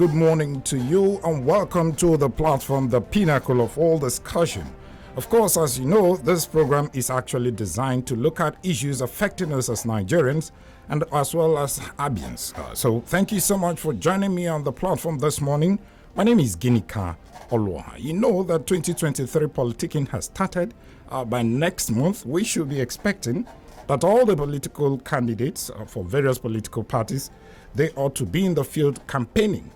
good morning to you and welcome to the platform, the pinnacle of all discussion. Of course, as you know, this program is actually designed to look at issues affecting us as Nigerians and as well as Abians. So thank you so much for joining me on the platform this morning. My name is Ginika Oluha. You know that 2023 politicking has started. By next month, we should be expecting that all the political candidates for various political parties, they ought to be in the field campaigning,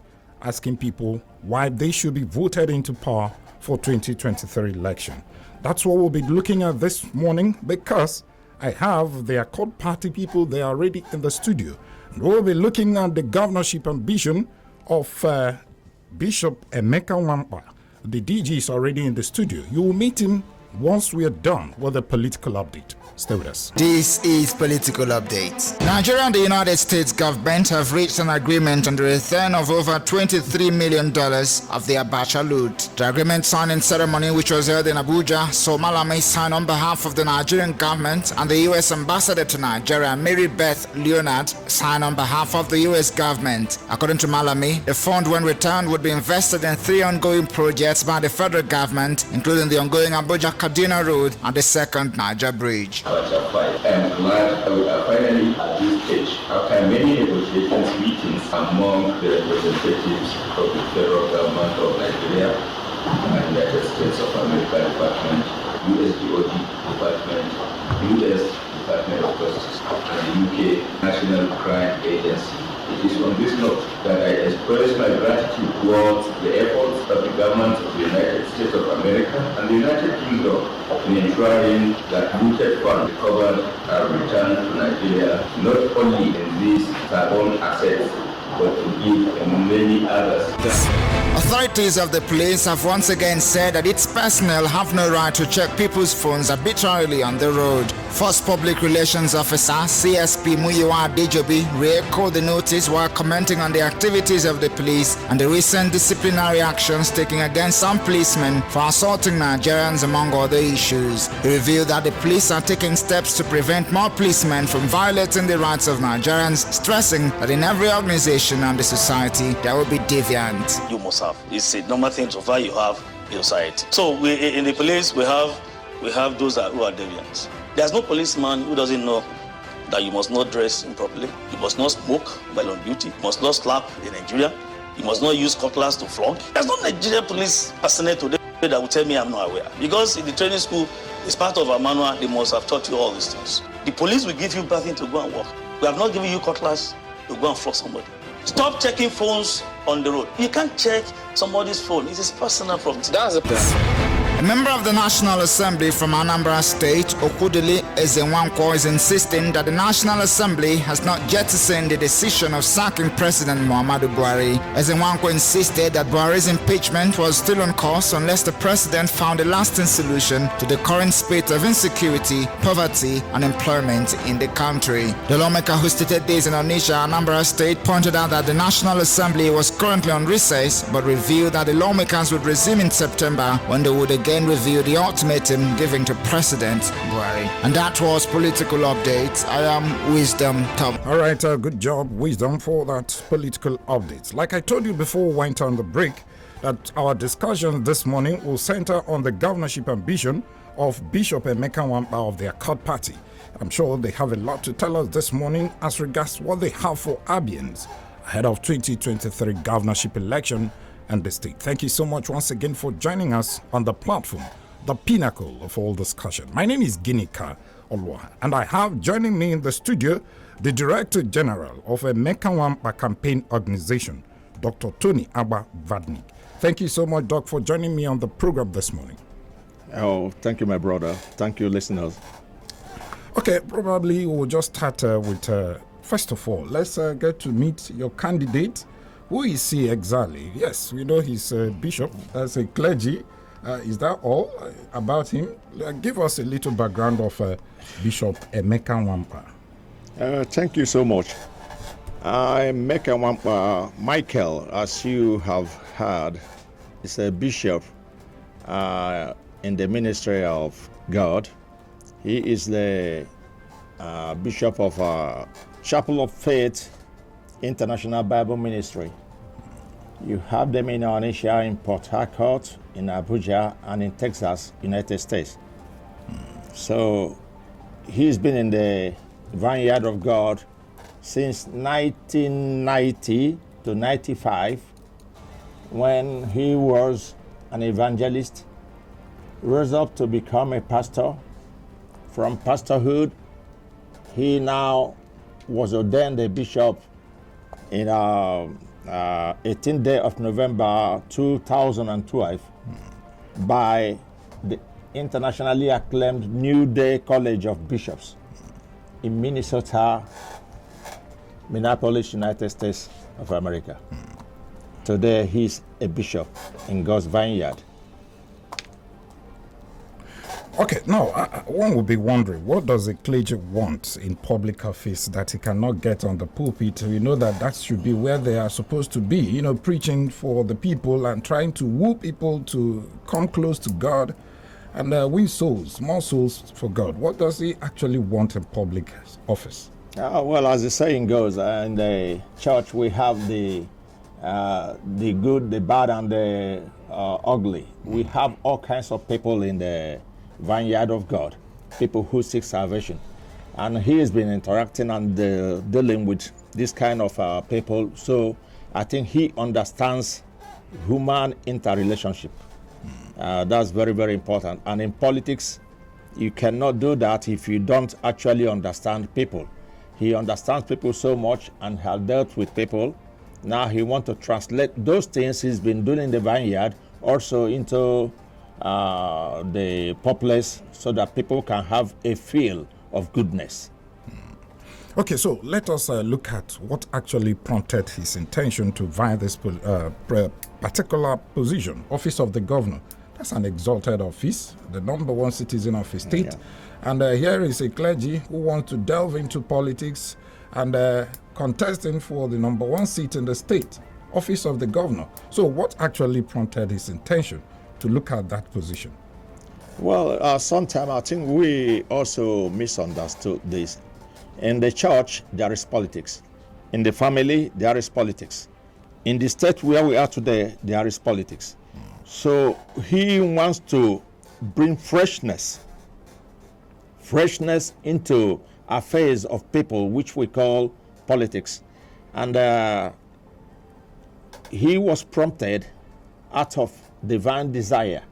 asking people why they should be voted into power for 2023 election. That's what we'll be looking at this morning because I have the Accord Party people, they are already in the studio. And we'll be looking at the governorship ambition of Bishop Emeka Nwamkpa. The DG is already in the studio. You will meet him once we are done with the political update. Stay with us. This is Political Update. Nigeria and the United States government have reached an agreement on the return of over $23 million of the Abacha loot. The agreement signing ceremony, which was held in Abuja, saw Malami sign on behalf of the Nigerian government and the U.S. ambassador to Nigeria, Mary Beth Leonard, sign on behalf of the U.S. government. According to Malami, the fund, when returned, would be invested in 3 ongoing projects by the federal government, including the ongoing Abuja-Kaduna Road and the second Niger Bridge. I am glad that we are finally at this stage after many negotiations meetings among the representatives of the federal government of Nigeria and United States of America Department, US DOD Department, US Department of Justice, and the UK National Crime Agency. It is on this note that I express my gratitude towards the efforts of the government of the United States of America and the United Kingdom in ensuring that looted funds recovered are returned to Nigeria, not only in these carbon assets, but indeed in many others. Authorities of the police have once again said that its personnel have no right to check people's phones arbitrarily on the road. First Public Relations Officer CSP Muyiwa Adejobi re-echoed the notice while commenting on the activities of the police and the recent disciplinary actions taken against some policemen for assaulting Nigerians, among other issues. He revealed that the police are taking steps to prevent more policemen from violating the rights of Nigerians, stressing that in every organization and the society there will be deviant. You must have. It's a normal thing to find you have in society. So in the police we have those who are deviants. There's no policeman who doesn't know that you must not dress improperly, you must not smoke while on duty, you must not slap in Nigeria, you must not use cutlass to flog. There's no Nigerian police personnel today that will tell me I'm not aware. Because in the training school, it's part of our manual, they must have taught you all these things. The police will give you nothing to go and work. We have not given you cutlass to go and flog somebody. Stop checking phones on the road. You can't check somebody's phone. It is personal property. That's the problem. A member of the National Assembly from Anambra State, Okudili Nwamkpa, is insisting that the National Assembly has not jettisoned the decision of sacking President Muhammadu Buhari. Nwamkpa insisted that Buhari's impeachment was still on course unless the president found a lasting solution to the current spate of insecurity, poverty, and employment in the country. The lawmaker who stated this in Onitsha, Anambra State, pointed out that the National Assembly was currently on recess, but revealed that the lawmakers would resume in September when they would again review the ultimatum given to President Buhari. And that was Political Update. I am Wisdom Top. All right, good job, Wisdom, for that political update. Like I told you before we went on the break, that our discussion this morning will center on the governorship ambition of Bishop Emeka Nwamkpa of the Accord Party. I'm sure they have a lot to tell us this morning as regards what they have for Abians ahead of 2023 governorship election and the state. Thank you so much once again for joining us on the platform, the pinnacle of all discussion. My name is Ginika Oluha, and I have joining me in the studio the Director General of Emeka Nwamkpa Campaign Organization, Dr. Tony Abba Vadnik. Thank you so much, Doc, for joining me on the program this morning. Oh, thank you, my brother. Thank you, listeners. Okay, probably we'll just start with, first of all, let's get to meet your candidate. Who is he exactly? Yes, we know he's a bishop, as a clergy. Is that all about him? Give us a little background of Bishop Emeka Nwamkpa. Thank you so much. Emeka Nwamkpa, Michael, as you have heard, is a bishop in the ministry of God. He is the bishop of Chapel of Faith International Bible Ministry. You have them in Onitsha, in Port Harcourt, in Abuja, and in Texas, United States. So he's been in the Vineyard of God since 1990 to 95, when he was an evangelist, rose up to become a pastor. From pastorhood, he now was ordained a bishop in 18th day of November 2012 by the internationally acclaimed New Day College of Bishops in Minnesota, Minneapolis, United States of America. Today, he's a bishop in God's Vineyard. Okay, now, one will be wondering, what does a clergy want in public office that he cannot get on the pulpit? We know that should be where they are supposed to be, preaching for the people and trying to woo people to come close to God and win souls, more souls for God. What does he actually want in public office? Well, as the saying goes, in the church we have the good, the bad, and the ugly. We have all kinds of people in the Vineyard of God, people who seek salvation. And he has been interacting and dealing with this kind of people. So I think he understands human interrelationship. That's very, very important. And in politics, you cannot do that if you don't actually understand people. He understands people so much and has dealt with people. Now he wants to translate those things he's been doing in the Vineyard also into the populace, so that people can have a feel of goodness. Okay, so let us look at what actually prompted his intention to vie this particular position, office of the governor. That's an exalted office, the number one citizen of his state. Yeah. And here is a clergy who wants to delve into politics and contesting for the number one seat in the state, office of the governor. So what actually prompted his intention to look at that position? Well, sometimes I think we also misunderstood this. In the church, there is politics. In the family, there is politics. In the state where we are today, there is politics. So he wants to bring freshness into affairs of people, which we call politics. And he was prompted out of divine desire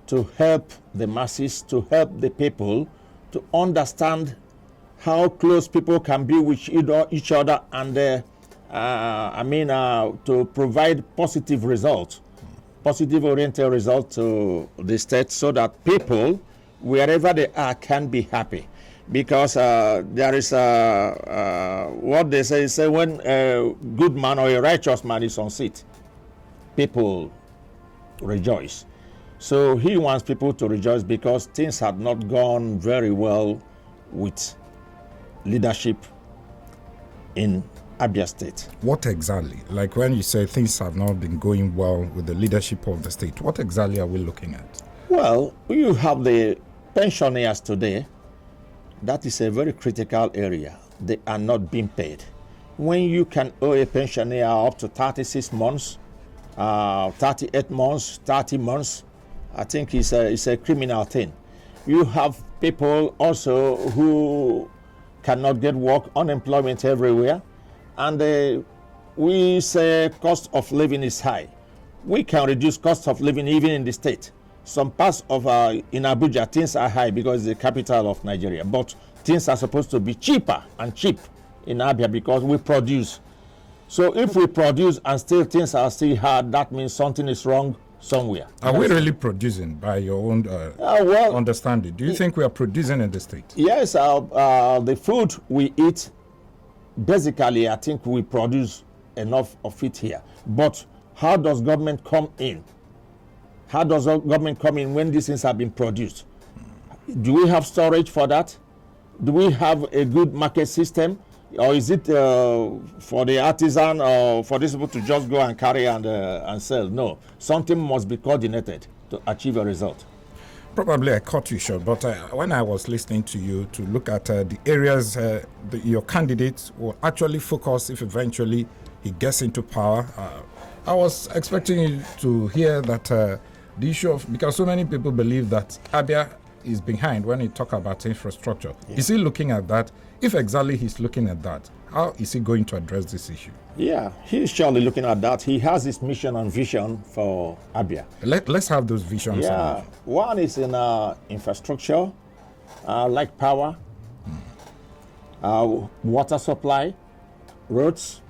to help the masses, to help the people, to understand how close people can be with each other, and to provide positive results, positive oriented results to the state, so that people, wherever they are, can be happy. Because there is what they say when a good man or a righteous man is on seat, people rejoice. So he wants people to rejoice because things had not gone very well with leadership in Abia State. What exactly? Like when you say things have not been going well with the leadership of the state, what exactly are we looking at? Well, you have the pensioners today. That is a very critical area. They are not being paid. When you can owe a pensioner up to 36 months, 38 months, 30 months, I think it's a criminal thing. You have people also who cannot get work, unemployment everywhere, and we say cost of living is high. We can reduce cost of living even in the state. Some parts of in Abuja, things are high because it's the capital of Nigeria, but things are supposed to be cheaper and cheap in Abia because we produce. So if we produce and still things are still hard, that means something is wrong somewhere. Are we really producing by your own understanding? Do you think we are producing in the state? Yes, the food we eat, basically, I think we produce enough of it here. But how does government come in? How does government come in when these things have been produced? Do we have storage for that? Do we have a good market system? Or is it for the artisan or for these people to just go and carry and sell? No, something must be coordinated to achieve a result. Probably I cut you short, but when I was listening to you to look at the areas your candidates will actually focus if eventually he gets into power, I was expecting you to hear that the issue of, because so many people believe that Abia is behind when you talk about infrastructure. Yeah. Is he looking at that? If exactly he's looking at that, how is he going to address this issue? Yeah, he's surely looking at that. He has his mission and vision for Abia. Let's have those visions. Yeah, one is in infrastructure, like power, water supply, roads,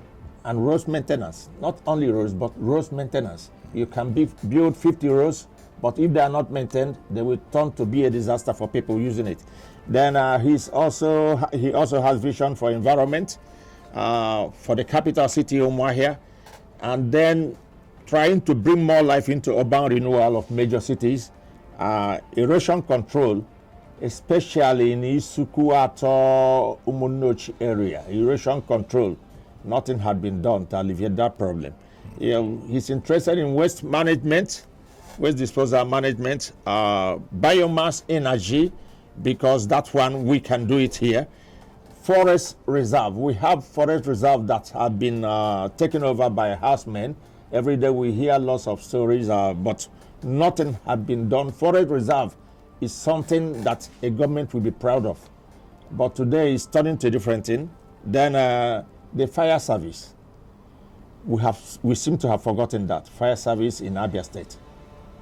and roads maintenance. Not only roads, but roads maintenance. You can build 50 roads, but if they are not maintained, they will turn to be a disaster for people using it. Then he also has vision for environment, for the capital city, Umuahia, and then trying to bring more life into urban renewal of major cities, erosion control, especially in Isukuato, Umunnochi area. Erosion control, nothing had been done to alleviate that problem. He's interested in waste management, waste disposal management, biomass energy, because that one we can do it here. Forest reserve. We have forest reserve that have been taken over by herdsmen. Every day we hear lots of stories, but nothing had been done. Forest reserve is something that a government will be proud of. But today it's turning to a different thing. Then the fire service. We seem to have forgotten that. Fire service in Abia State.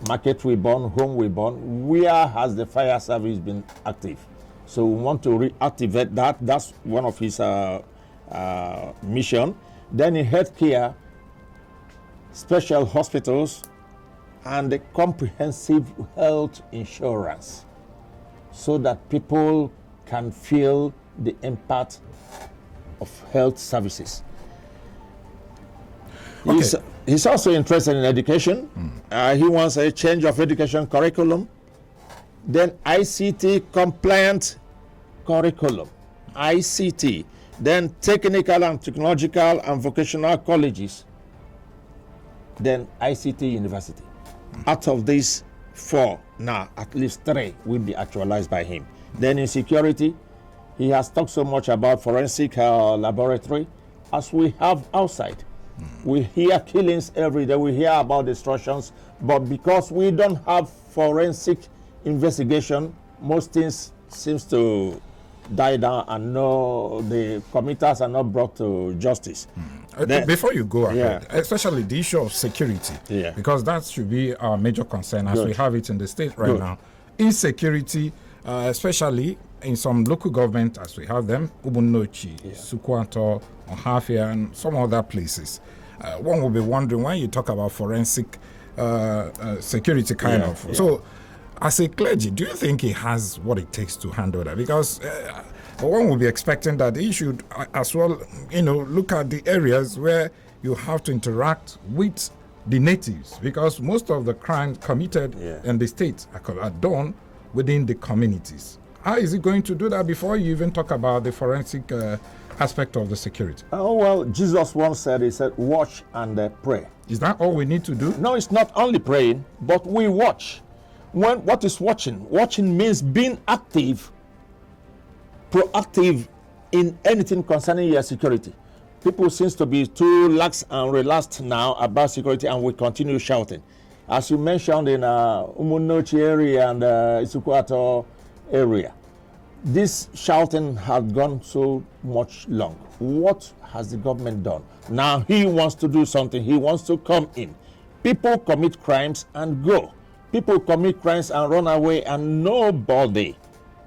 Market we born, home we born. Where has the fire service been active? So we want to reactivate that. That's one of his mission. Then in healthcare, special hospitals, and a comprehensive health insurance, so that people can feel the impact of health services. Okay. He's also interested in education. He wants a change of education curriculum. Then ICT compliant curriculum, ICT. Then technical and technological and vocational colleges. Then ICT university. Out of these 4, now at least 3 will be actualized by him. Then in security, he has talked so much about forensic laboratory as we have outside. We hear killings every day, we hear about destructions, but because we don't have forensic investigation, most things seems to die down and no, the committers are not brought to justice. Before you go ahead, especially the issue of security, because that should be our major concern as we have it in the state right now. Insecurity, especially in some local government as we have them, Umunnochi, Sukwanto, Ohafia, and some other places. One will be wondering when you talk about forensic security kind of. So, as a clergy, do you think he has what it takes to handle that? Because one will be expecting that he should as well, look at the areas where you have to interact with the natives, because most of the crimes committed in the state are done within the communities. How is he going to do that before you even talk about the forensic aspect of the security? Oh, well, Jesus once said, he said, watch and pray. Is that all we need to do? No, it's not only praying, but we watch. What is watching? Watching means being active, proactive in anything concerning your security. People seem to be too lax and relaxed now about security, and we continue shouting. As you mentioned in Umunnochi area and Isukwato area, this shouting had gone so much long. What has the government done? Now he wants to do something. He wants to come in. People commit crimes and go. People commit crimes and run away, and nobody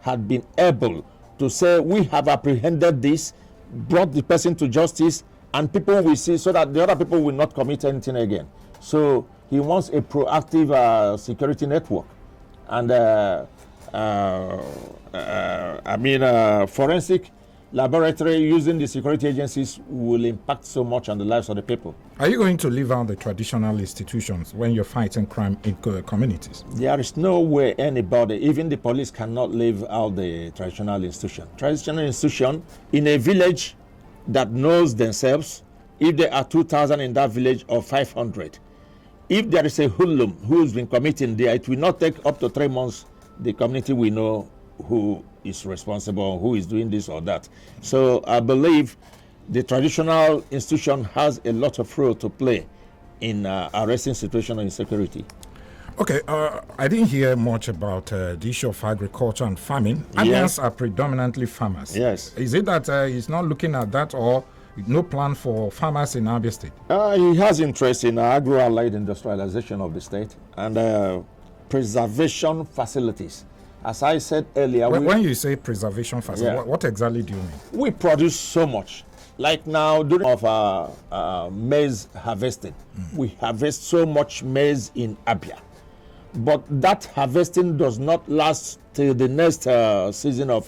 had been able to say, we have apprehended this, brought the person to justice, and people will see so that the other people will not commit anything again. So he wants a proactive security network. And forensic laboratory using the security agencies will impact so much on the lives of the people. Are you going to leave out the traditional institutions when you're fighting crime in communities? There is no way anybody, even the police, cannot leave out the traditional institution. Traditional institution in a village that knows themselves, if there are 2,000 in that village or 500, if there is a hoodlum who's been committing there, it will not take up to 3 months. The community will know who is responsible, who is doing this or that. So I believe the traditional institution has a lot of role to play in arresting situation of insecurity. Okay, I didn't hear much about the issue of agriculture and farming. Abians are predominantly farmers. Yes. Is it that he's not looking at that, or no plan for farmers in Abia State? He has interest in agro-allied industrialization of the state and preservation facilities. As I said earlier, when you say preservation facility, what exactly do you mean? We produce so much. Like now, during of maize harvesting, we harvest so much maize in Abia. But that harvesting does not last till the next season of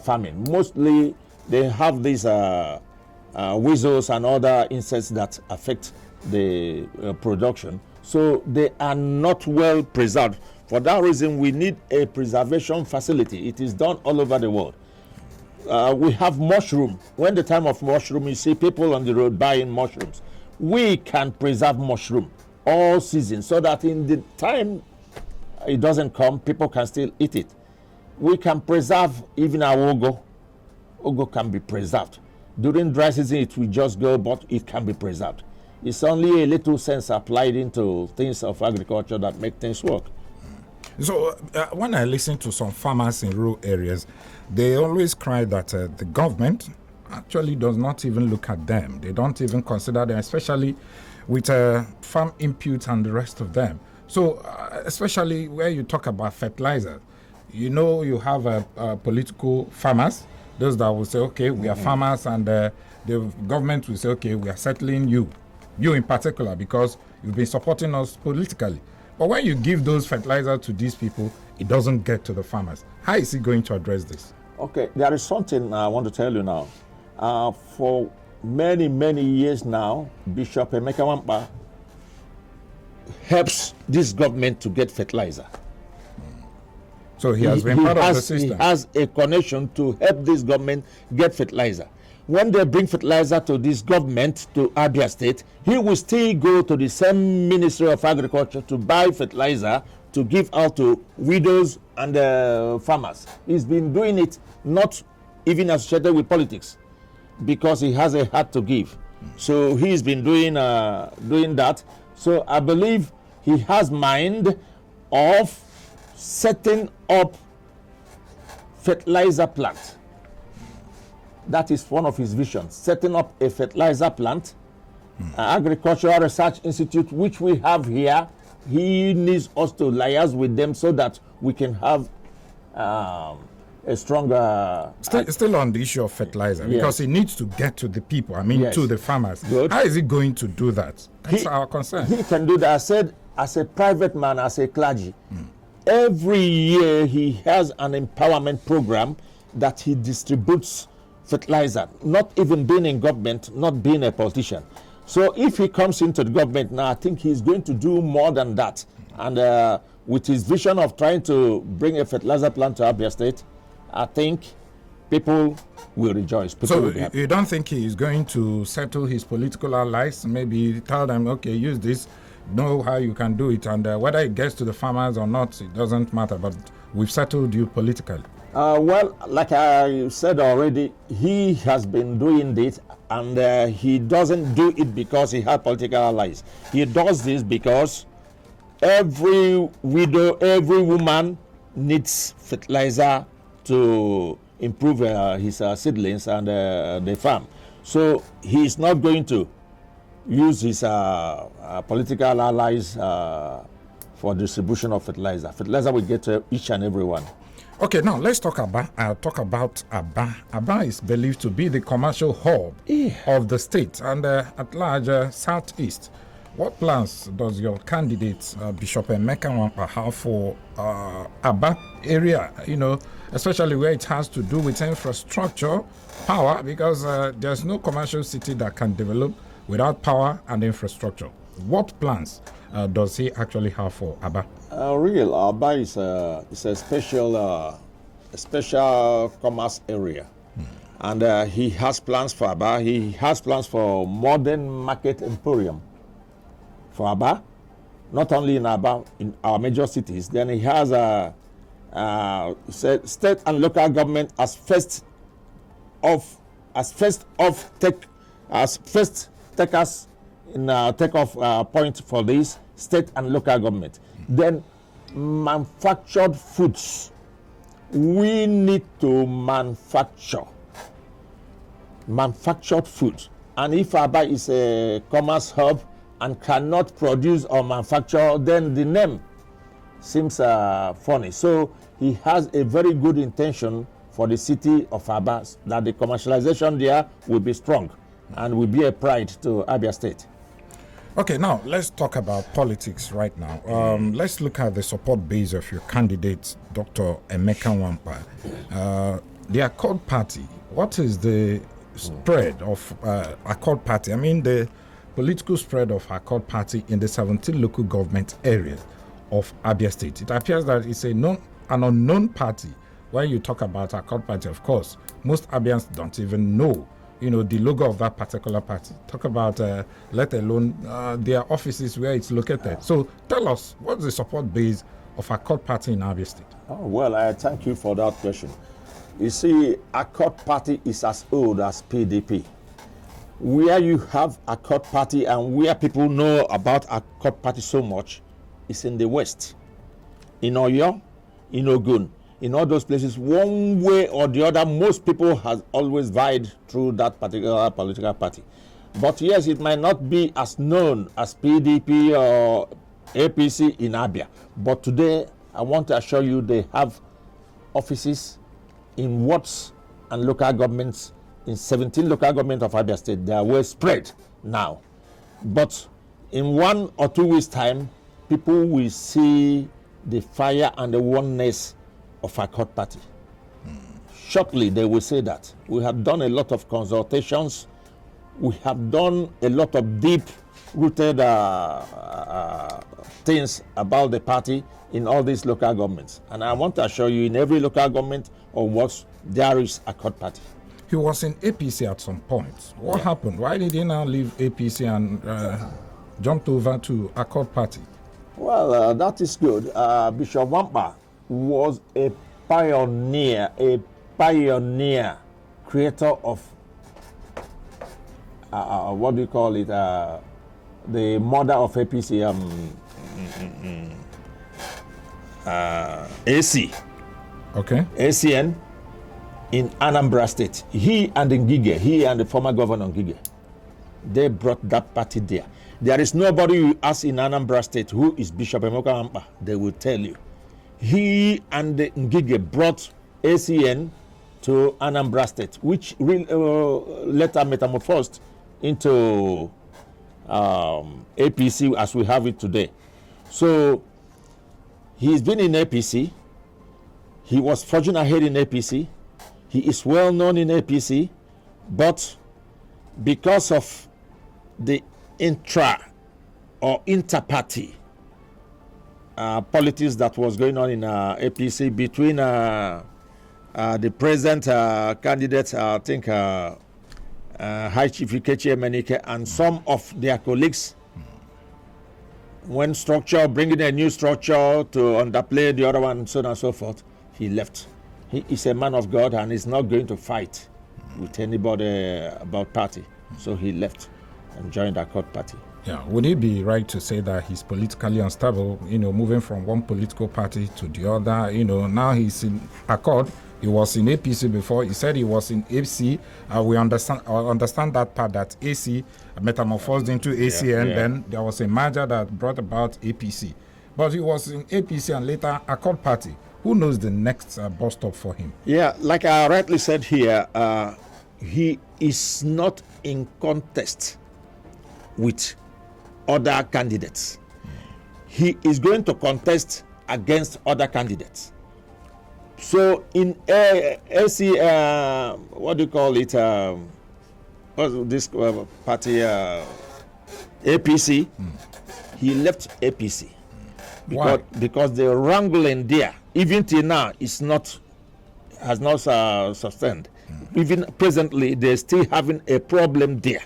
farming. Mostly, they have these weasels and other insects that affect the production. So they are not well preserved. For that reason, we need a preservation facility. It is done all over the world. We have mushroom. When the time of mushroom, you see people on the road buying mushrooms. We can preserve mushroom all season so that in the time it doesn't come, people can still eat it. We can preserve even our ugu. Ugu can be preserved. During dry season, it will just go, but it can be preserved. It's only a little sense applied into things of agriculture that make things work. So when I listen to some farmers in rural areas, they always cry that the government actually does not even look at them. They don't even consider them, especially with farm inputs and the rest of them. So especially where you talk about fertilizer, you know, you have political farmers, those that will say, okay, we are farmers, and the government will say, okay, we are settling you in particular, because you've been supporting us politically. But when you give those fertilizers to these people, it doesn't get to the farmers. How is he going to address this? Okay, there is something I want to tell you now. For many, many years now, Bishop Emeka Nwamkpa helps this government to get fertilizer. So he has been part of the system. He has a connection to help this government get fertilizer. When they bring fertilizer to this government, to Abia State, he will still go to the same Ministry of Agriculture to buy fertilizer to give out to widows and farmers. He's been doing it not even associated with politics, because he has a heart to give. So he's been doing that. So I believe he has mind of setting up fertilizer plant. That is one of his visions, setting up a fertilizer plant, agricultural research institute, which we have here. He needs us to liaise with them so that we can have a stronger... Still on the issue of fertilizer, because he needs to get to the people, to the farmers. Good. How is he going to do that? That's our concern. He can do that. I said, as a private man, as a clergy, every year he has an empowerment program that he distributes fertilizer, not even being in government, not being a politician. So if he comes into the government now, I think he's going to do more than that. And with his vision of trying to bring a fertilizer plant to Abia State, I think people will rejoice. You don't think he is going to settle his political allies? Maybe tell them, okay, use this, know how you can do it, and whether it gets to the farmers or not, it doesn't matter, but we've settled you politically. Well, like I said already, he has been doing this, and he doesn't do it because he has political allies. He does this because every widow, every woman needs fertilizer to improve his seedlings and the farm. So he is not going to use his political allies for distribution of fertilizer. Fertilizer will get to each and every one. Okay, now let's talk about Abia. Abia is believed to be the commercial hub of the state and at large southeast. What plans does your candidate, Bishop Emeka Nwamkpa, have for Abia area, especially where it has to do with infrastructure, power, because there's no commercial city that can develop without power and infrastructure. What plans does he actually have for Abia? Abia is a special commerce area. And he has plans for Abia. He has plans for modern market emporium for Abia, not only in Abia, in our major cities. Then he has state and local government as first takers takeoff point for this, state and local government. Then manufactured foods. We need to manufactured food. And if Abia is a commerce hub and cannot produce or manufacture, then the name seems funny. So he has a very good intention for the city of Abia, that the commercialization there will be strong and will be a pride to Abia State. Okay, now let's talk about politics right now. Let's look at the support base of your candidate, Dr. Emeka Nwamkpa. The Accord Party, what is the spread of Accord Party? I mean, the political spread of Accord Party in the 17 local government areas of Abia State. It appears that it's an unknown party. When you talk about Accord Party, of course, most Abians don't even know the logo of that particular party. Talk about, let alone their offices where it's located. So tell us, what's the support base of Accord Party in Abia State? Oh, well, I thank you for that question. You see, Accord Party is as old as PDP. Where you have Accord Party and where people know about Accord Party so much is in the West. In Oyo, in Ogun, in all those places, one way or the other, most people has always vied through that particular political party. But yes, it might not be as known as PDP or APC in Abia. But today, I want to assure you they have offices in wards and local governments, in 17 local governments of Abia State. They are well spread now. But in 1 or 2 weeks' time, people will see the fire and the oneness of Accord Party. Shortly, they will say that. We have done a lot of consultations. We have done a lot of deep-rooted things about the party in all these local governments. And I want to assure you, in every local government or what, there is Accord Party. He was in APC at some point. What happened? Why did he now leave APC and jumped over to Accord Party? Well, that is good. Bishop Nwamkpa was a pioneer, creator of what do you call it? The mother of APC, AC. Okay. ACN in Anambra State. He and the former governor Ngige, they brought that party there. There is nobody you ask in Anambra State who is Bishop Emeka Nwamkpa, they will tell you. He and the Ngige brought ACN to Anambra State, which later metamorphosed into APC as we have it today. So he's been in APC. He was forging ahead in APC. He is well known in APC, but because of the intra or inter-party politics that was going on in APC between the present candidate, I think High Chief Ikechi Emenike, and some of their colleagues, when bringing a new structure to underplay the other one, so on and so forth, he left. He is a man of God and is not going to fight with anybody about party. So he left and joined the Accord Party. Yeah, would it be right to say that he's politically unstable, moving from one political party to the other? Now he's in Accord. He was in APC before. He said he was in AC. We understand that part, that AC metamorphosed into ACN. Then there was a merger that brought about APC. But he was in APC and later Accord Party. Who knows the next bus stop for him? Yeah, like I rightly said here, he is not in contest with other candidates. He is going to contest against other candidates. So in AC, what do you call it? What's this party? APC. He left APC because the wrangling there, even till now, has not sustained. Even presently, they're still having a problem there.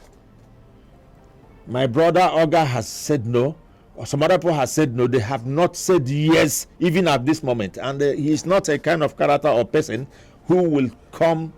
My brother Oga has said no, or some other people has said no. They have not said yes, even at this moment. And he is not a kind of character or person who will come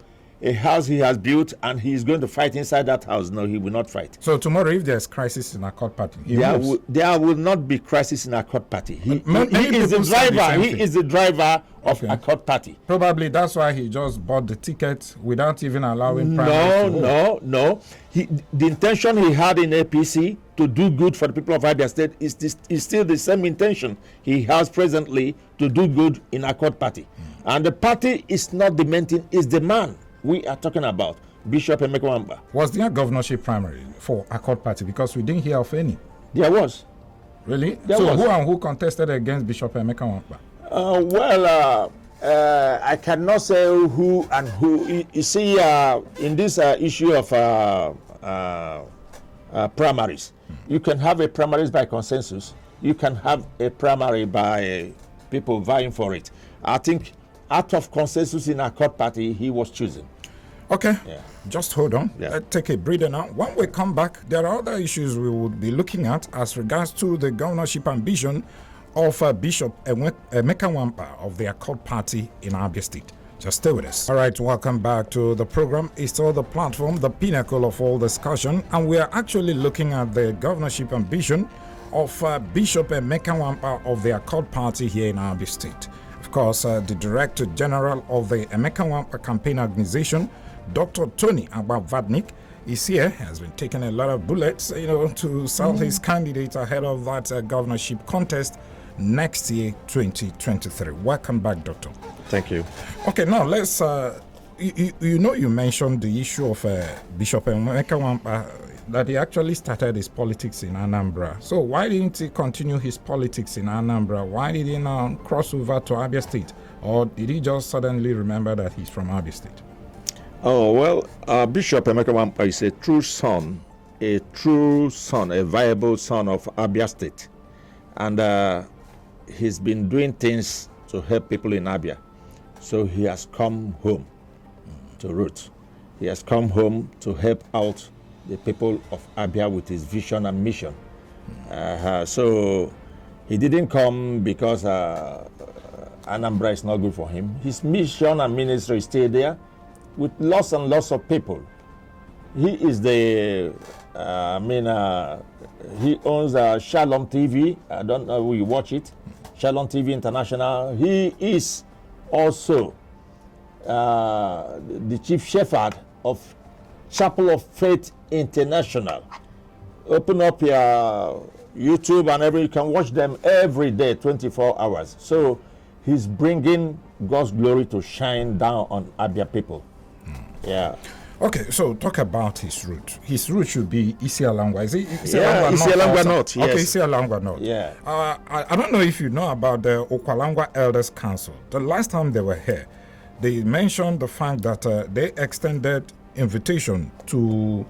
a house he has built and he is going to fight inside that house. No, he will not fight. So tomorrow, if there's crisis in a court party, there will not be crisis in a court party. He is the driver. He is the driver of a court party. Probably that's why he just bought the ticket without even allowing primary to hold. No. The intention he had in APC to do good for the people of Abia State is still the same intention he has presently to do good in a court party. And the party is not the main thing, is the man we are talking about, Bishop Emeka Nwamkpa. Was there a governorship primary for a court party? Because we didn't hear of any. There was. Really? There was. Who contested against Bishop Emeka I Nwamkpa? cannot say who and who. You see, in this issue of primaries, you can have a primaries by consensus. You can have a primary by people vying for it. I think out of consensus in a court party, he was chosen. Okay, Yeah. just hold on. Yeah. Let's take a breather now. When we come back, there are other issues we would be looking at as regards to the governorship ambition of Bishop Emeka Nwamkpa of the Accord Party in Abia State. Just stay with us. All right, welcome back to the program. It's still the platform, the pinnacle of all discussion, and we are actually looking at the governorship ambition of Bishop Emeka Nwamkpa of the Accord Party here in Abia State. Of course, the Director General of the Emeka Nwamkpa Campaign Organization, Dr. Tony Abavadnik, is here, has been taking a lot of bullets, to sell his candidate ahead of that governorship contest next year, 2023. Welcome back, Doctor. Thank you. Okay, now let's, you mentioned the issue of Bishop Emeka Nwamkpa, that he actually started his politics in Anambra. So why didn't he continue his politics in Anambra? Why did he now cross over to Abia State? Or did he just suddenly remember that he's from Abia State? Oh, well, Bishop Emeka Nwamkpa is a true son, a viable son of Abia State. And he's been doing things to help people in Abia. So he has come home to root. He has come home to help out the people of Abia with his vision and mission. So he didn't come because Anambra is not good for him. His mission and ministry is still there with lots and lots of people. He is the, he owns Shalom TV. I don't know if you watch it. Shalom TV International. He is also the chief shepherd of Chapel of Faith International. Open up your YouTube and you can watch them every day, 24 hours. So he's bringing God's glory to shine down on Abia people. Yeah. Okay, so talk about his route. His route should be Isialangwa. Is it Isialangwa North? Yes. Okay, Isialangwa North. Yeah. I don't know if you know about the Okwalangwa Elders Council. The last time they were here, they mentioned the fact that they extended invitation to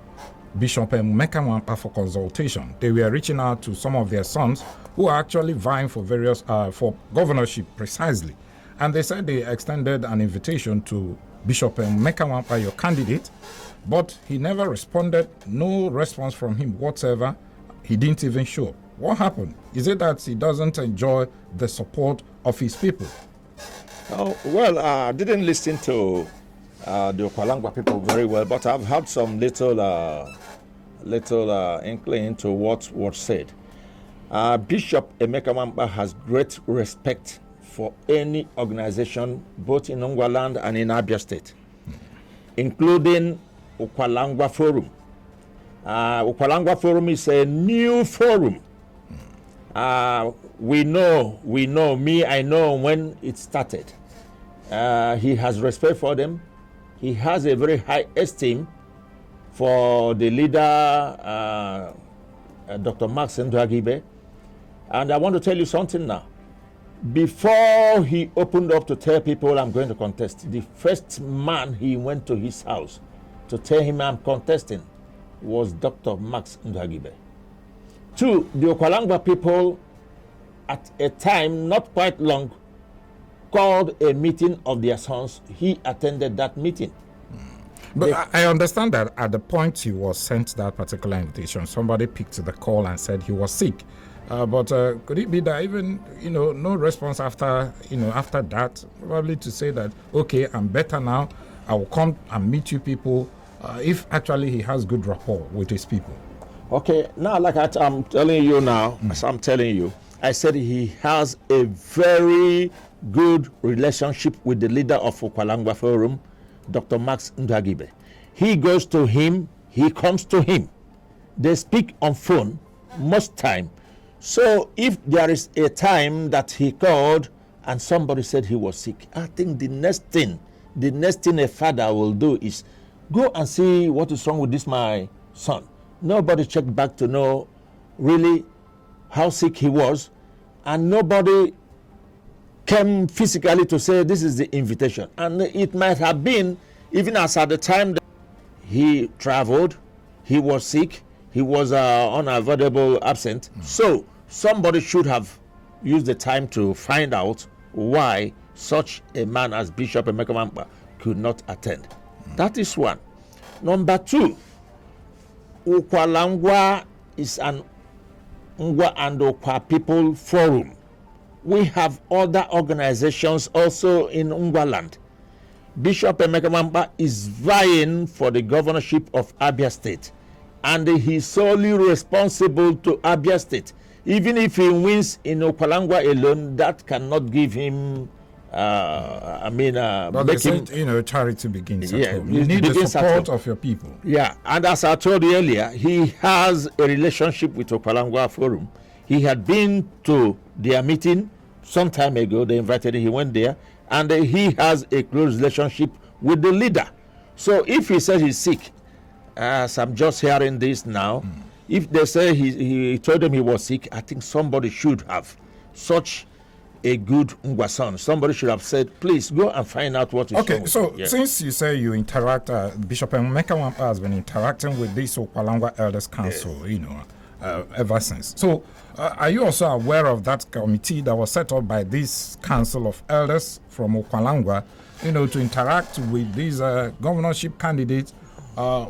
Bishop Emeka Nwamkpa for consultation. They were reaching out to some of their sons who are actually vying for various for governorship precisely, and they said they extended an invitation to Bishop Emeka Nwamkpa, your candidate, but he never responded. No response from him whatsoever. He didn't even show up. What happened? Is it that he doesn't enjoy the support of his people? Oh, well, I didn't listen to the Okwalangwa people very well, but I've had some little inkling to what was said. Bishop Emeka Nwamkpa has great respect for any organization, both in Ngwaland and in Abia State, including Okwalangwa Forum. Okwalangwa Forum is a new forum. I know when it started. He has respect for them. He has a very high esteem for the leader, Dr. Max Ndwagibe. And I want to tell you something now. Before he opened up to tell people I'm going to contest, the first man he went to his house to tell him I'm contesting was Dr. Max Ndwagibe. Two, the Okwalangwa people at a time not quite long called a meeting of their sons. He attended that meeting. But I understand that at the point he was sent that particular invitation, somebody picked the call and said he was sick. But could it be that even, no response after that, probably to say that, okay, I'm better now, I will come and meet you people if actually he has good rapport with his people? Okay, now like I'm telling you now, as I'm telling you, I said he has a very good relationship with the leader of Okwalangwa Forum, Dr. Max Ndagibe. He goes to him, he comes to him. They speak on phone most time. So if there is a time that he called and somebody said he was sick, I think the next thing a father will do is go and see what is wrong with this my son. Nobody checked back to know really how sick he was, and nobody came physically to say this is the invitation. And it might have been, even as at the time that he traveled, he was sick, he was unavoidable absent. So somebody should have used the time to find out why such a man as Bishop Emeka Nwamkpa could not attend. That is one. Number two, Okwalangwa is an Ngwa and Okwa People Forum. We have other organizations also in Ngwaland. Bishop Emeka Nwamkpa is vying for the governorship of Abia State, and he's solely responsible to Abia State. Even if he wins in Okwalangwa alone, that cannot give him But they said, charity begins at home. You need the support of your people. Yeah, and as I told you earlier, he has a relationship with Okwalangwa Forum. He had been to their meeting some time ago. They invited him, he went there, and he has a close relationship with the leader. So if he says he's sick, as I'm just hearing this now, if they say he told them he was sick, I think somebody should have such a good Ngwason. Somebody should have said, please go and find out what is wrong. Okay, so since you say you interact, Bishop Emeka Nwamkpa has been interacting with this Okwalangwa Elders Council, ever since. So are you also aware of that committee that was set up by this Council of Elders from Okwalangwa, to interact with these governorship candidates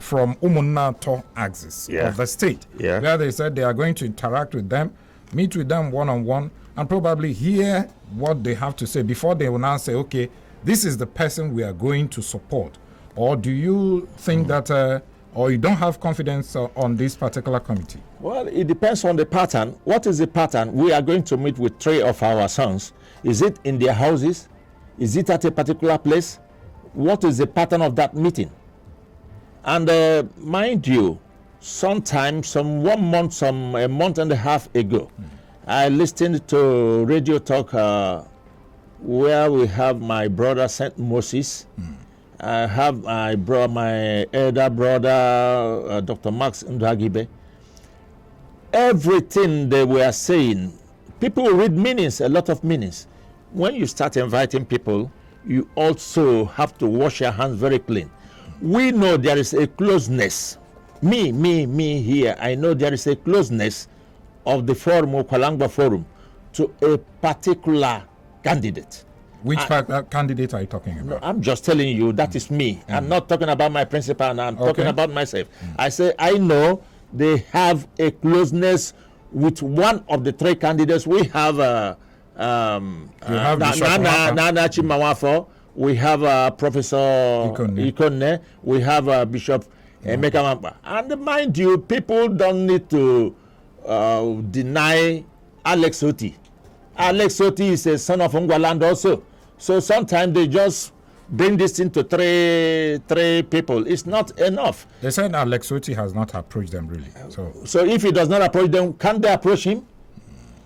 from Umunnato axis of the state, where they said they are going to interact with them, meet with them one-on-one, and probably hear what they have to say before they will now say, okay, this is the person we are going to support? Or do you think that, or you don't have confidence on this particular committee? Well, it depends on the pattern. What is the pattern? We are going to meet with 3 of our sons. Is it in their houses? Is it at a particular place? What is the pattern of that meeting? And mind you, sometime, a month and a half ago, I listened to Radio Talk where we have my brother St. Moses. I have my elder brother, Dr. Max Ndagibe. Everything they were saying, people read meanings, a lot of meanings. When you start inviting people, you also have to wash your hands very clean. We know there is a closeness. Me here, I know there is a closeness of the forum, Okwalangwa Forum, to a particular candidate. Which candidate are you talking about? No, I'm just telling you, that is me. I'm not talking about my principal, and I'm talking about myself. I say, I know they have a closeness with one of the 3 candidates. We have Nana Chimawafo, we have Professor Ikonne, we have Bishop Emeka Nwamkpa. And mind you, people don't need to deny Alex Oti. Alex Oti is a son of Ngwaland also. So sometimes they just bring this into 3 people. It's not enough. They said Alex Oti has not approached them really. So if he does not approach them, can they approach him?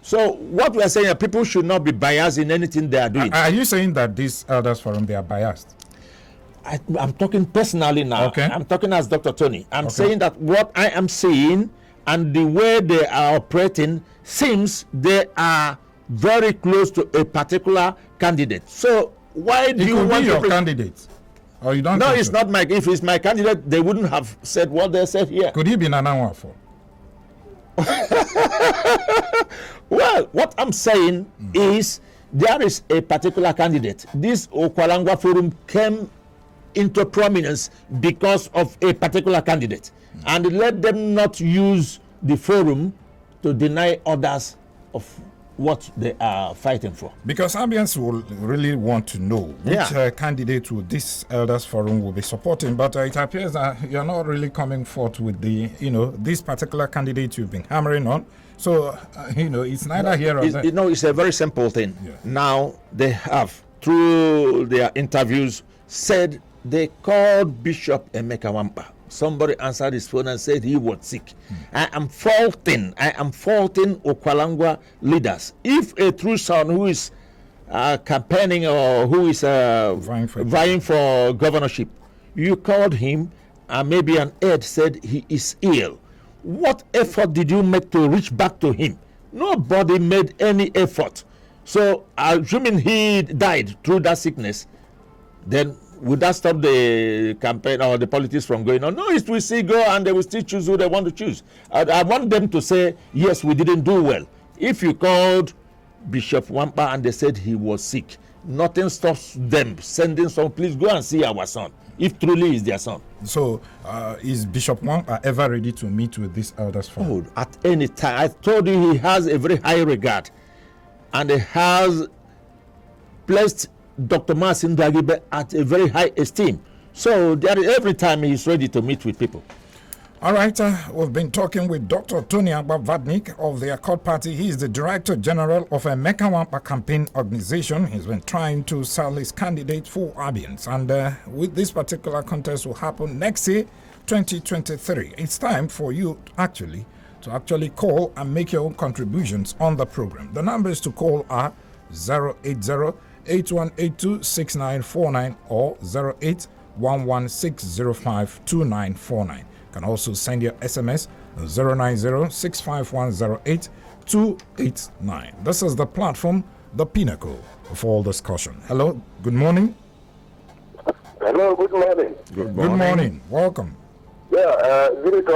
So what we are saying, people should not be biased in anything they are doing. Are you saying that these elders forum, they are biased? I'm talking personally now. Okay. I'm talking as Dr. Tony. I'm saying that what I am seeing and the way they are operating seems they are very close to a particular candidate. So why do you want your candidate? Or you don't? No, it's not my. If it's my candidate, they wouldn't have said what they said here. Could he be Nana Nwafo? Well, what I'm saying is there is a particular candidate. This Okwalangwa Forum came into prominence because of a particular candidate, and let them not use the forum to deny others of what they are fighting for. Because Abians will really want to know which candidate will this elders forum will be supporting. But it appears that you're not really coming forth with the, this particular candidate you've been hammering on. So, it's neither here or there. It's a very simple thing. Yeah. Now, they have, through their interviews, said they called Bishop Emeka Nwamkpa. Somebody answered his phone and said he was sick. I am faulting Okwalangwa leaders. If a true son who is campaigning or who is vying for governorship, you called him and maybe an aide said he is ill. What effort did you make to reach back to him? Nobody made any effort. So, assuming he died through that sickness, then would that stop the campaign or the politics from going on? No, it will still go and they will still choose who they want to choose. I want them to say, yes, we didn't do well. If you called Bishop Nwamkpa and they said he was sick, nothing stops them sending someone, please go and see our son, if truly is their son. So, is Bishop Nwamkpa ever ready to meet with this elders forum? Oh, at any time. I told you he has a very high regard and he has placed Dr. Marcin Dagibe at a very high esteem. So every time he's ready to meet with people. All right, we've been talking with Dr. Tony Agbavadnik of the Accord Party. He is the Director General of Emeka Nwamkpa Campaign Organization. He's been trying to sell his candidate for Abians. And with this particular contest will happen next year, 2023. It's time for you to actually call and make your own contributions on the program. The numbers to call are 080-8182-6949 or 0811-605-2949. You can also send your SMS 090-651-08-289. This is the platform, the pinnacle of all discussion. Hello, good morning. Hello, good morning. Good morning. Welcome. Yeah, good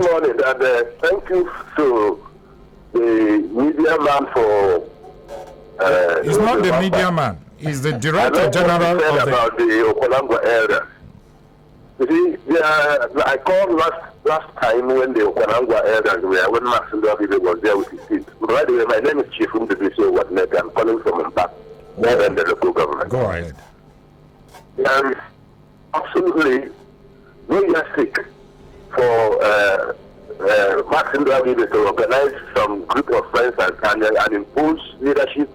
morning, and thank you to the media man for. He's not the media man. He's the Director General of about the Okwalangwa area. You see, I called last time when the Okwalangwa area when Max Ndawide was there with his team. By the way, my name is Chief Umdebisi Watnet. I'm calling from Emeka, and the local government. Go ahead. There is absolutely no yardstick for Max Ndawide to organize some group of friends and impose leadership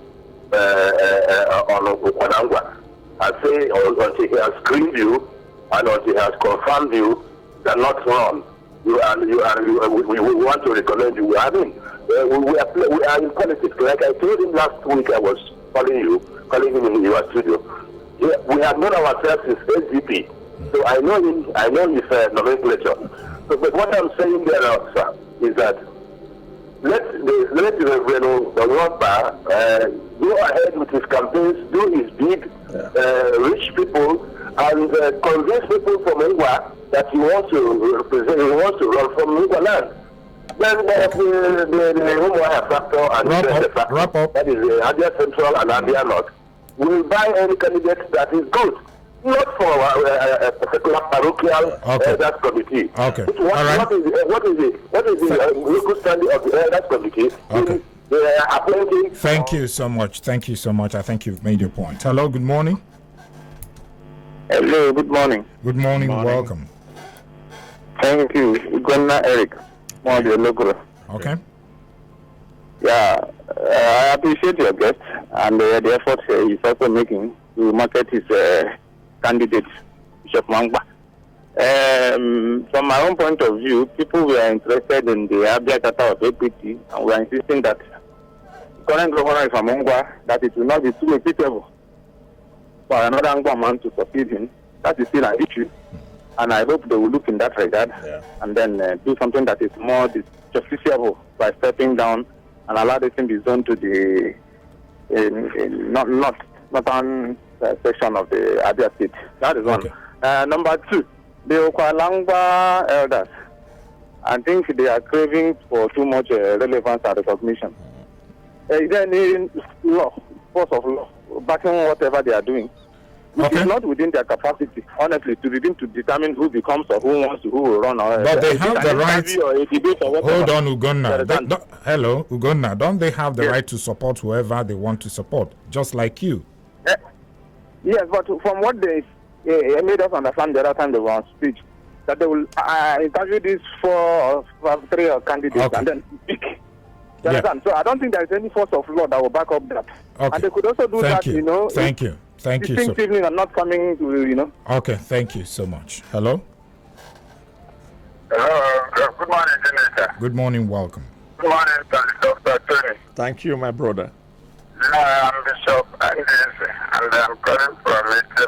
on Okwalangwa. I say until he has screened you and until he has confirmed you cannot run. We want to recommend you. I mean, we are in politics. Like I told him last week, I was calling him in your studio. We have known ourselves since SDP. So I know him. I know his nomenclature. So, but what I'm saying there, sir, is that let the Nwamkpa go ahead with his campaigns, do his bid, reach people, and convince people from Ngwa that he wants to represent, he wants to run from Ngwa land. Then the Umuahia factor and the factor, that is Abia Central and Abia North, will buy any candidate that is good. Not for a particular parochial elders committee. Okay. What is the local standing of the elders committee? Okay. Appointing. Thank you so much. I think you've made your point. Hello, good morning. Hello, good morning. Good morning. Welcome. Thank you. Governor Eric. Okay. Yeah, I appreciate your guest and the effort he's also making to market his candidate, Bishop Nwamkpa. From my own point of view, people were interested in the Abia Charter of Equity, and we are insisting that the current governor is from Ngwa, that it will not be too equitable for another Ngwa man to succeed him. That is still an issue, and I hope they will look in that regard and then do something that is more justiciable by stepping down and allow this thing be done to the northern section of the Abia state. That is one. Number two, the Okwalangwa elders, I think they are craving for too much relevance and recognition. Is there any force of law backing whatever they are doing? It is not within their capacity, honestly, to begin to determine who becomes or who wants to, who will run. But they have the right. Or a debate or whatever. Hold on, Ugonna. Hello, Ugonna. Don't they have the right to support whoever they want to support, just like you? Yes, but from what they made us understand the other time they were on speech, that they will interview these 4 or 3 candidates and then pick. Yeah. So I don't think there is any force of law that will back up that. Okay. And they could also do that, you know. Thank you. Thank you. Evening and not coming to, you know. Okay, thank you so much. Hello? Hello, good morning, Senator. Good morning, welcome. Good morning, Dr. Tony. Thank you, my brother. I'm Bishop Andes, and I'm calling from Mr.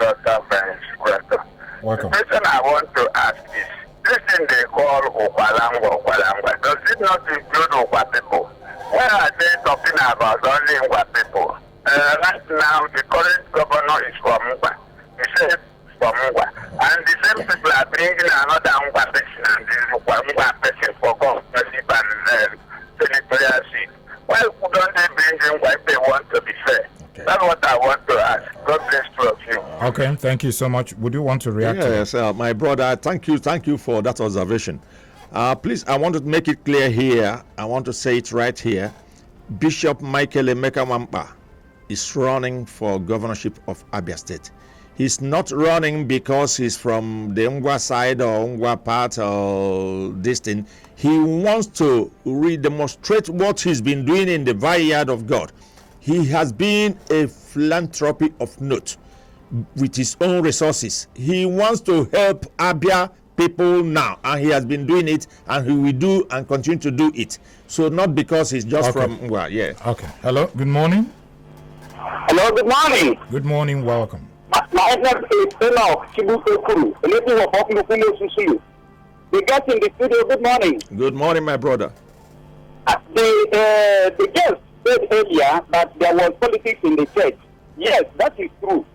Welcome. The question I want to ask is, this thing they call Okwalangwa, does it not include Okwa people? Why are they talking about only Okwa people? Right now, the current governor is from Nkpa. He said from Nkpa. And the same people are bringing another Nkpa person and this Nkpa person for governorship and senatorial seat. Why don't they bring Nkpa if they want to be fair? Okay. That's what I want to ask. God bless two of you. Okay, thank you so much. Would you want to react to that? Yes, my brother, thank you for that observation. Please, I want to make it clear here. I want to say it right here. Bishop Michael Emeka Nwamkpa is running for governorship of Abia State. He's not running because he's from the Ngwa side or Ngwa part or this thing. He wants to redemonstrate what he's been doing in the vineyard of God. He has been a philanthropy of note with his own resources. He wants to help Abia people now, and he has been doing it, and he will do and continue to do it. So not because he's just from Ngwa. Yeah. Okay. Hello. Good morning. Hello, good morning. Good morning. Welcome. My name is Enoch Chibukuru, a native of Okumu Susulu. The guest in the studio, good morning. Good morning, my brother. The guest said earlier that there was politics in the church. Yes, that is true.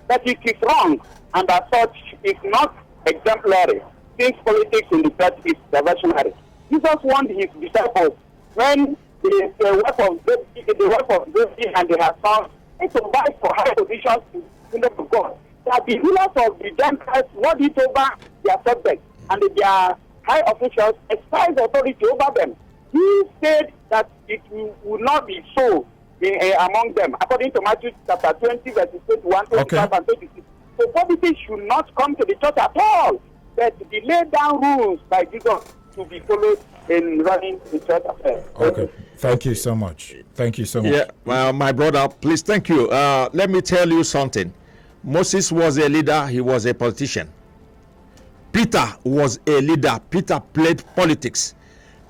But it is wrong, and as such, it's not exemplary, since politics in the church is diversionary. Jesus warned his disciples when the wife of David and their sons to buy for high positions in the kingdom of God, that the rulers of the Gentiles lord it over their subjects, and their high officials exercise authority over them. He said that it will not be so among them, according to Matthew chapter 20, verses 21, 25, and 26. So politics should not come to the church at all, but the laid down rules by Jesus to be followed in running the church affairs. Okay. Thank you so much. Thank you so much. Yeah, well, my brother, please, thank you. Let me tell you something. Moses was a leader. He was a politician. Peter was a leader. Peter played politics.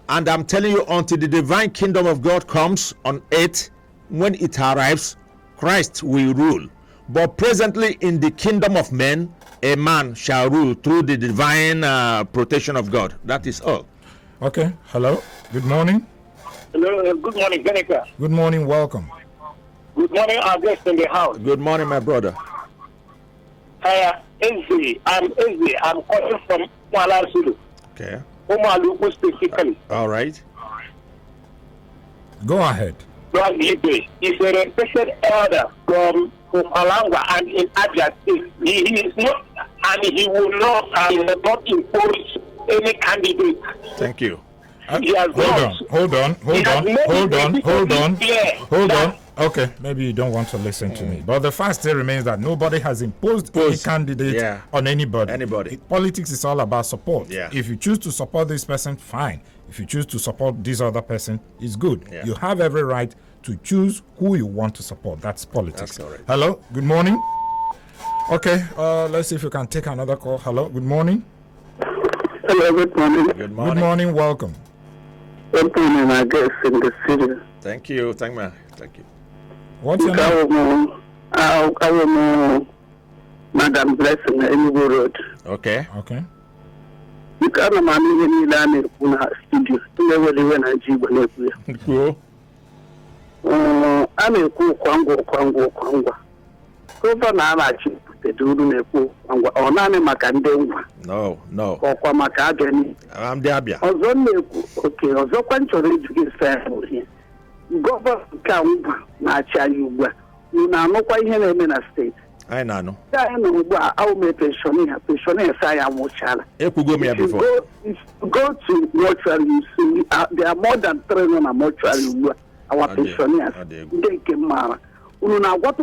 And I'm telling you, until the divine kingdom of God comes on earth, when it arrives, Christ will rule. But presently in the kingdom of men, a man shall rule through the divine protection of God. That is all. Okay. Hello. Good morning. Hello. Good morning, Emeka. Good morning. Welcome. Good morning, our guest in the house. Good morning, my brother. Ezzy. I'm calling from Kuala Zulu. Okay. Umaluku specifically. All right. Go ahead. He's a respected elder from Umalangwa and in Abia State. He is not, and he will not impose any candidate. Thank you. Hold on. Okay, maybe you don't want to listen to me, but the fact still remains that nobody has imposed any candidate on anybody. Politics is all about support. Yeah. If you choose to support this person, fine. If you choose to support this other person, it's good. Yeah. You have every right to choose who you want to support. That's politics. That's correct. Hello, good morning. Okay, let's see if we can take another call. Hello, good morning. Hello, good morning. Good morning. Good morning, welcome. Good morning, I guess, in the studio. Thank you. Thank you. What's your name? I will Madam Blessing, Enugu Road. Okay. You can't imagine any land in the studio. You never live in a Jeep. Cool. I'm a Kwango. Governor, I'm the Dudu or Nani Makandengwa. No. Or Kwamakagani. I'm the Abia. Okay, also quite to get fair here. Governor Kamba, Nacha Yuba. You know, no quite here in a state. I know. I know I'll make pensioner say I'm watching. If you go me before. Go to mortuary, you see, there are more than 300 mortuary. Our pensioners, they can marry. What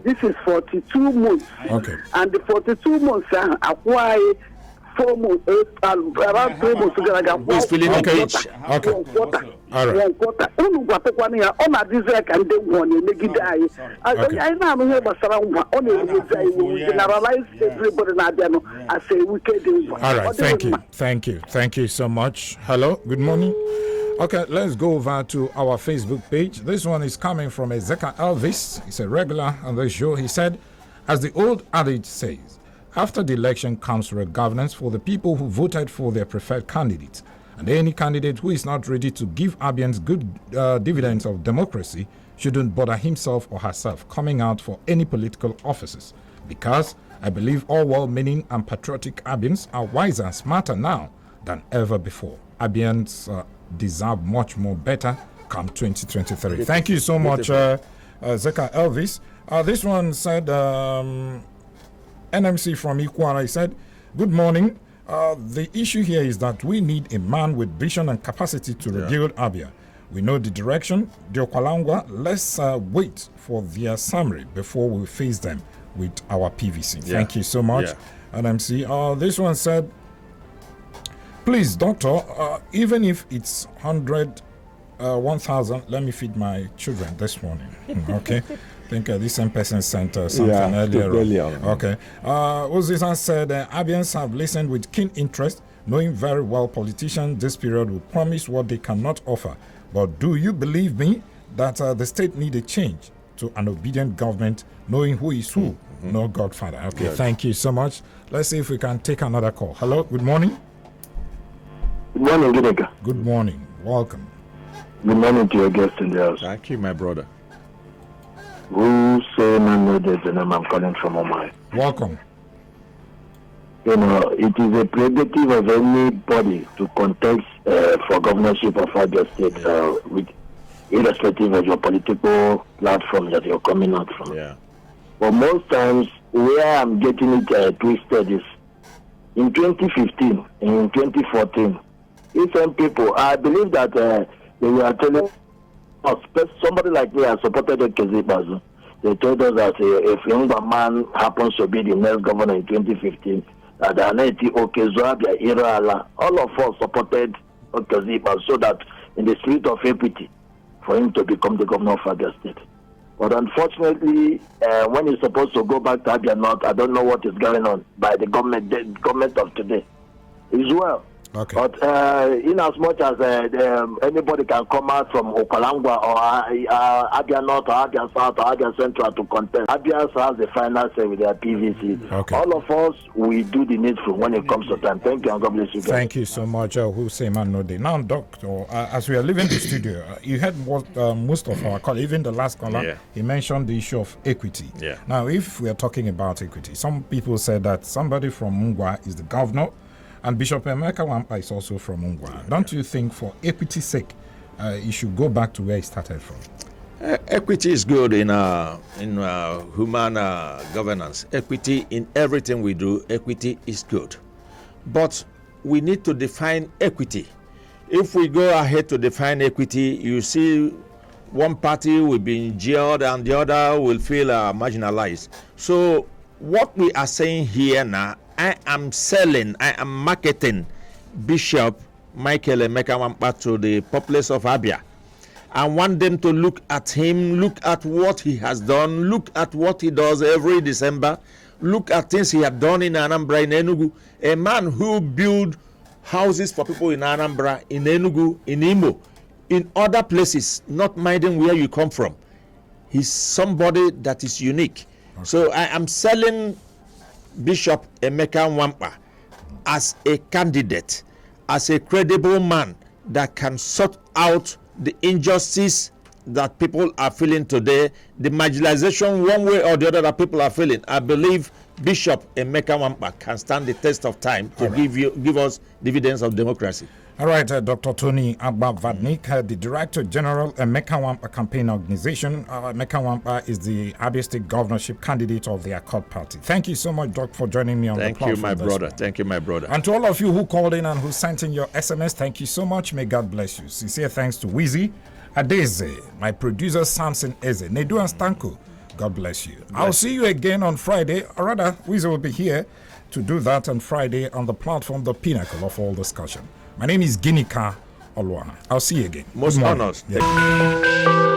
this is 42 months. Okay. And the 42 months acquire 4 months, around 3 months together. Who's feeling okay? Okay. All right. All right. Thank you so much. Hello. Good morning. Okay, let's go over to our Facebook page. This one is coming from Emeka Elvis. He's a regular on the show. He said, as the old adage says, after the election comes governance for the people who voted for their preferred candidates. And any candidate who is not ready to give Abians good dividends of democracy shouldn't bother himself or herself coming out for any political offices. Because I believe all well-meaning and patriotic Abians are wiser and smarter now than ever before. Abians deserve much more better come 2023. Thank you so much, Zeka Elvis. This one said, NMC from Ikwara, he said, good morning. The issue here is that we need a man with vision and capacity to rebuild Abia. We know the direction. The Okwalangwa, let's wait for their summary before we face them with our PVC. Thank you so much, NMC. This one said, please, doctor, even if it's 100, 1,000, let me feed my children this morning. Okay. I think this same person sent something earlier. Okay. Uzizan said, Abians have listened with keen interest, knowing very well politicians this period will promise what they cannot offer. But do you believe me that the state need a change to an obedient government, knowing who is who, no godfather? Okay, thank you so much. Let's see if we can take another call. Hello, good morning. Good morning, Gidega. Good morning. Welcome. Good morning to your guest in the house. Thank you, my brother. Who say man know the name I'm calling from Omai. Welcome. You know, it is a prerogative of anybody to contest for governorship of Abia State, with irrespective of your political platform that you're coming out from. Yeah. But most times, where I'm getting it twisted is in 2015 and in 2014. Some people, I believe that they were telling us, somebody like me, I supported the Kezibazu. They told us that if a young man happens to be the next governor in 2015, that all of us supported Kezibazu so that in the spirit of equity, for him to become the governor of Abia State. But unfortunately, when he's supposed to go back to Abia North, I don't know what is going on by the government of today as well. Okay. But in as much as anybody can come out from Okalangwa or Abia North or Abia South or Abia Central to contest, Abia has the final say with their PVC. Okay. All of us, we do the needful when it comes to time. Thank you and God bless you guys. Thank you so much, Hussein Manode. Now, Doctor, as we are leaving the studio, you heard what most of our callers, even the last caller, he mentioned the issue of equity. Yeah. Now, if we are talking about equity, some people said that somebody from Mungwa is the governor, and Bishop Emeka Nwamkpa is also from Mungwa. Don't you think, for equity's sake, you should go back to where it started from? Equity is good in human governance. Equity in everything we do, equity is good. But we need to define equity. If we go ahead to define equity, you see one party will be jailed and the other will feel marginalized. So what we are saying here now, I am marketing Bishop Michael Emeka Nwamkpa to the populace of Abia. I want them to look at him, look at what he has done, look at what he does every December, look at things he had done in Anambra, in Enugu. A man who built houses for people in Anambra, in Enugu, in Imo, in other places, not minding where you come from. He's somebody that is unique. Okay. So I am selling Bishop Emeka Nwamkpa as a candidate, as a credible man that can sort out the injustice that people are feeling today, the marginalization one way or the other that people are feeling. I believe Bishop Emeka Nwamkpa can stand the test of time to give us dividends of democracy. All right, Dr. Tony Abba-Vadnik, the Director General, Emeka Nwamkpa Campaign Organization. Emeka Nwamkpa is the Abia State Governorship candidate of the Accord Party. Thank you so much, Doc, for joining me on the platform. Thank you, my brother. Thank you, my brother. And to all of you who called in and who sent in your SMS, thank you so much. May God bless you. Sincere thanks to Wheezy, Adeze, my producer Samson Eze, Nedu and Stanko. God bless you. I'll see you again on Friday, or rather, Wheezy will be here to do that on Friday on the platform, the pinnacle of all discussion. My name is Ginika Olwana. I'll see you again. Most honors. Yeah.